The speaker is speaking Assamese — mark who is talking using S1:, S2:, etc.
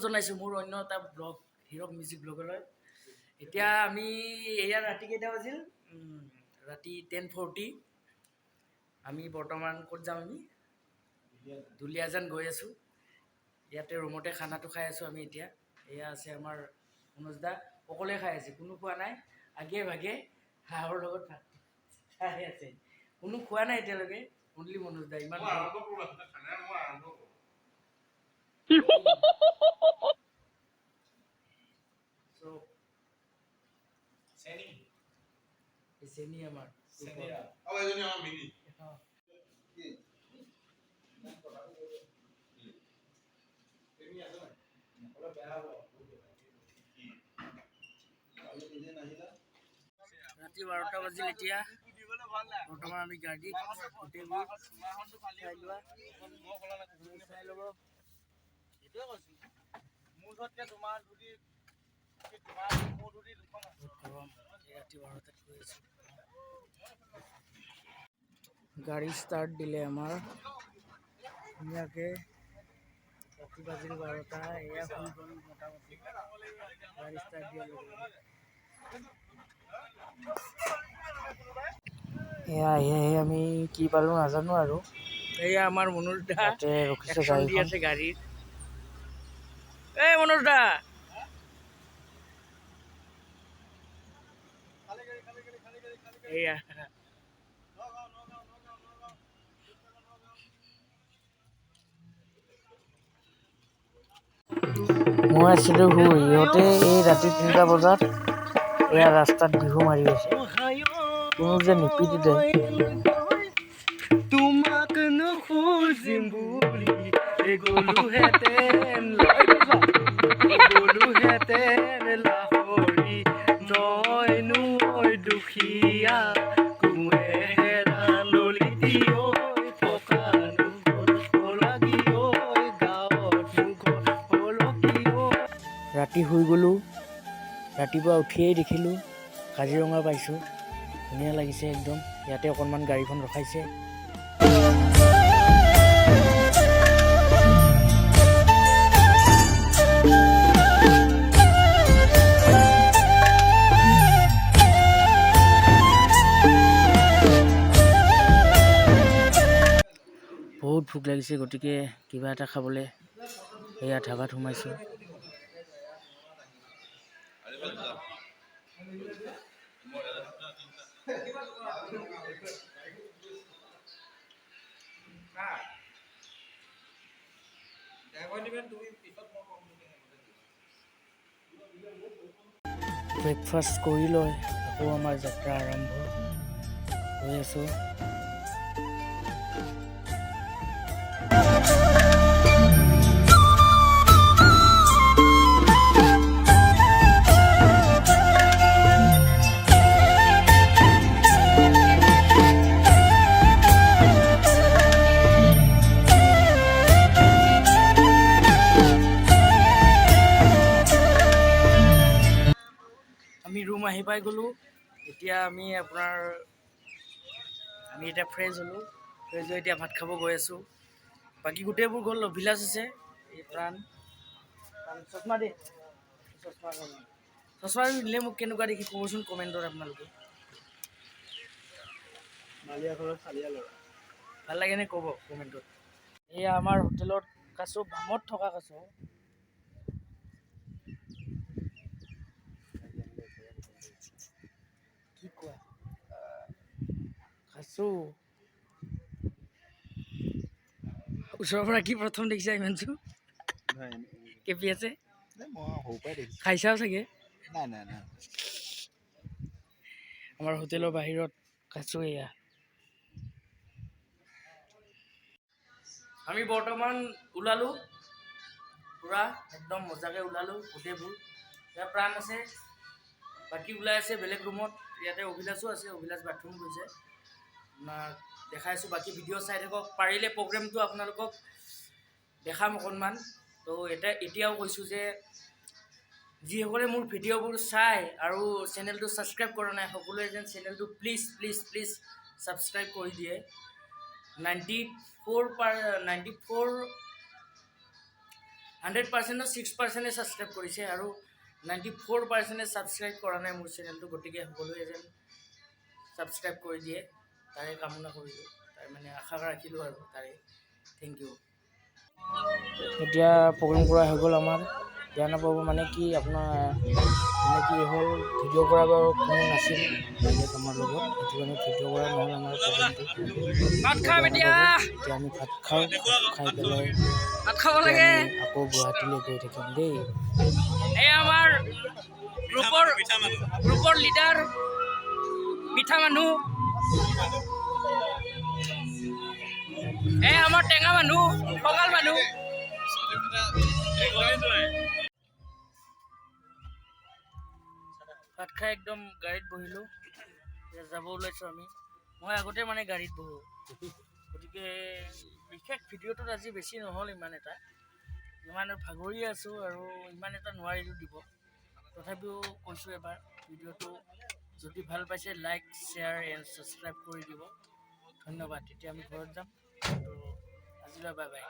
S1: জনাইছোঁ মোৰ অন্য এটা ব্লগ হিৰক মিউজিক ব্লগলৈ। এতিয়া আমি এয়া ৰাতি কেইটা বাজিল? ৰাতি 10:40। আমি বৰ্তমান ক'ত যাম? আমি দুলিয়াজান গৈ আছোঁ। ইয়াতে ৰুমতে খানাটো খাই আছোঁ আমি এতিয়া। এয়া আছে আমাৰ মনোজ দা, অকলে খাই আছে, কোনো খোৱা নাই। আগে ভাগে হাঁহৰ লগত ভাত খাই আছে, কোনো খোৱা নাই এতিয়ালৈকে, অনলি মনোজ দা। ইমান চেনি আমাৰ ৰাতি 12টা বাজিল এতিয়া। বৰ্তমান আমি গাড়ীত গোটেইবোৰ চাই লোৱা চাই ল'ব। ৰাতি 12টাত গৈ আছোঁ। গাড়ী ষ্টাৰ্ট দিলে আমাৰ ধুনীয়াকৈ। ৰাতি বাজিল 12টা। এয়া শুই গ'ল মোটামুটি গাড়ী ষ্টাৰ্ট দিয়া লগে লগে। এয়া আহি আমি কি পালোঁ নাজানো আৰু। এয়া আমাৰ মনোজ দা ৰখিছে গাড়ী আছে গাড়ীত। এই মনোজ দা, এয়া মই আছিলোঁ শুই, ইহঁতে এই ৰাতি 3টা বজাত এয়া ৰাস্তাত বিহু মাৰি আছে। কোনো যে নিপিটিলে। তোমাক নুখুজিম বুলি গ'লোহেঁতেন লাহৰি, তইনো ঐ দুখীয়া কুঁৱেৰা ললিতি ঐ থকানো লাগি ঐ গাঁৱত হলকি ঐ। ৰাতি শুই গ'লোঁ, ৰাতিপুৱা উঠিয়েই দেখিলোঁ কাজিৰঙা পাইছোঁ। ধুনীয়া লাগিছে একদম। ইয়াতে অকণমান গাড়ীখন ৰখাইছে। বহুত ভোক লাগিছে, গতিকে কিবা এটা খাবলৈ এয়া ধাবাত সোমাইছোঁ। ব্ৰেকফাষ্ট কৰি লৈ আকৌ আমাৰ যাত্ৰা আৰম্ভ হৈ আছোঁ। আমি ৰুম আহি পাই গ'লোঁ। এতিয়া আমি এতিয়া ফ্ৰেছ হ'লোঁ। ফ্ৰেছ হৈ এতিয়া ভাত খাব গৈ আছোঁ। বাকী গোটেইবোৰ গ'ল। অভিলাষ আছে, এই প্ৰাণ চশমা দে, চশমা দিলে মোক কেনেকুৱা দেখি ক'বচোন কমেণ্টত আপোনালোকে। ভাল লাগেনে ক'ব কমেণ্টত। এয়া আমাৰ হোটেলত কাছো, বামত থকা কাছো। কি কোৱা কাছো ওচৰৰ পৰা কি প্ৰথম দেখিছা? ইমানটো কেপি আছে, খাইছাও চাগে? আমাৰ হোটেলৰ বাহিৰত কাছো এয়া। আমি বৰ্তমান ওলালোঁ, পূৰা একদম মজাকৈ ওলালোঁ গোটেইবোৰ। ইয়াৰ প্ৰাণ আছে, বাকী ওলাই আছে বেলেগ ৰুমত। ইয়াতে অভিলাষো আছে, অভিলাষ বাথৰুম গৈছে। দেখাইছোঁ, বাকী ভিডিঅ' চাই থাকক। পাৰিলে প্ৰগ্ৰেমটো আপোনালোকক দেখাম অকণমান। তো এতিয়াও কৈছোঁ যে যিসকলে মোৰ ভিডিঅ'বোৰ চাই আৰু চেনেলটো ছাবস্ক্ৰাইব কৰা নাই, সকলোৱে যেন চেনেলটো প্লিজ ছাবস্ক্ৰাইব কৰি দিয়ে। 94 100%ত 6% ছাবস্ক্ৰাইব কৰিছে আৰু 94% ছাবস্ক্ৰাইব কৰা নাই মোৰ চেনেলটো। গতিকে সকলোৱে যেন ছাবস্ক্ৰাইব কৰি দিয়ে তাৰে কামনা কৰিলোঁ, তাৰ মানে আশা ৰাখিলোঁ আৰু তাৰে। Thank U. এতিয়া প্ৰগ্ৰেম কৰা হৈ গ'ল আমাৰ। বেয়া নাপাব মানে কি আপোনাৰ মানে কি হ'ল, ভিডিঅ' কৰা বাৰু কোনো নাছিল বেলেগ আমাৰ লগত, সেইটো কাৰণে ভিডিঅ' কৰা নহ'ল আমাৰ প্ৰগ্ৰেমটো। এতিয়া আমি ভাত খাওঁ, খাই পেলাই ভাত খাব লাগে। আকৌ গুৱাহাটীলৈ গৈ থাকিম দেই। এই আমাৰ গ্ৰুপৰ লিডাৰ মিঠা মানুহ, এই আমাৰ টেঙা মানুহ, খঙাল মানুহ। ভাত খাই একদম গাড়ীত বহিলোঁ, এতিয়া যাব ওলাইছোঁ আমি। মই আগতে মানে গাড়ীত বহোঁ, গতিকে বিশেষ ভিডিঅ'টোত আজি বেছি নহ'ল ইমান এটা ভাগৰি আছোঁ আৰু ইমান এটা নোৱাৰিলোঁ দিব। তথাপিও কৈছোঁ এবাৰ, ভিডিঅ'টো যদি ভাল পাইছে লাইক শ্বেয়াৰ এণ্ড ছাবস্ক্ৰাইব কৰি দিব। ধন্যবাদ। এতিয়া আমি ঘৰত যাম, তো আজিলৈ বাই বাই।